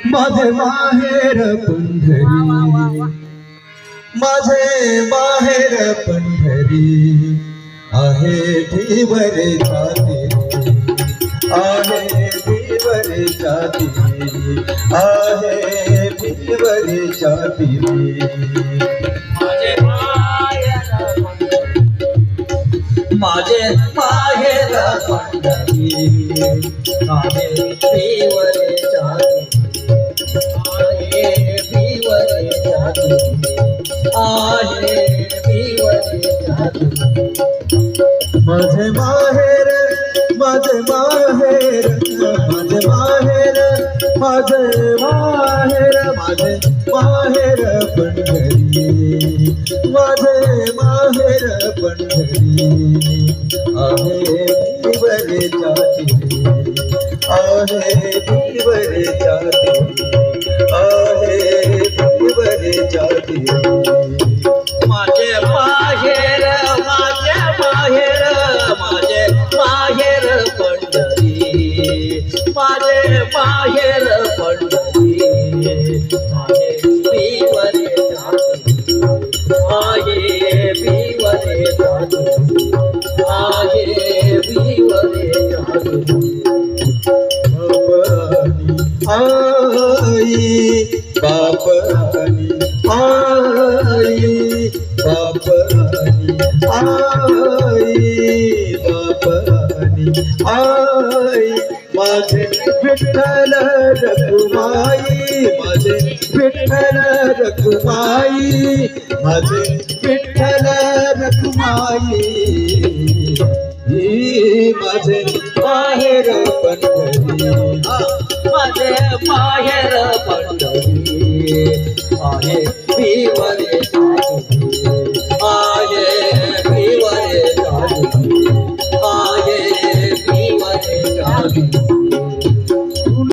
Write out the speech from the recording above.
माझे माहेर पंढरी, माझे माहेर पंढरी आहे ढीवर जाती, आहे ढीवर जाती, आहे ढीवर जाती। माझे माहेर पंढरी आहे ढीवर जाती, आहे ढीवर जाती, आहे ढीवर जाती। माझे माहेर, माझे माहेर, माझे माहेर, माझे माहेर, माझे माहेर पंढरी, माझे माहेर पंढरी आहे ढीवर जाती, आहे ढीवर जाती, आहे ढीवर जाती। माझे माहेर, माझे माहेर, माझे माहेर पंढरी, माझे माहेर पंढरी आहे ढीवर जाती, आहे ढीवर जाती, आहे ढीवर जाती। बापनी आई, बापनी आई, बापनी आई, माझे विठ्ठल रखुमाई, माझे विठ्ठल रखुमाई, माझे विठ्ठल रखुमाई, माझे माहेर पंढरी, माझे माहेर पंढरी आहे ढीवर जाती,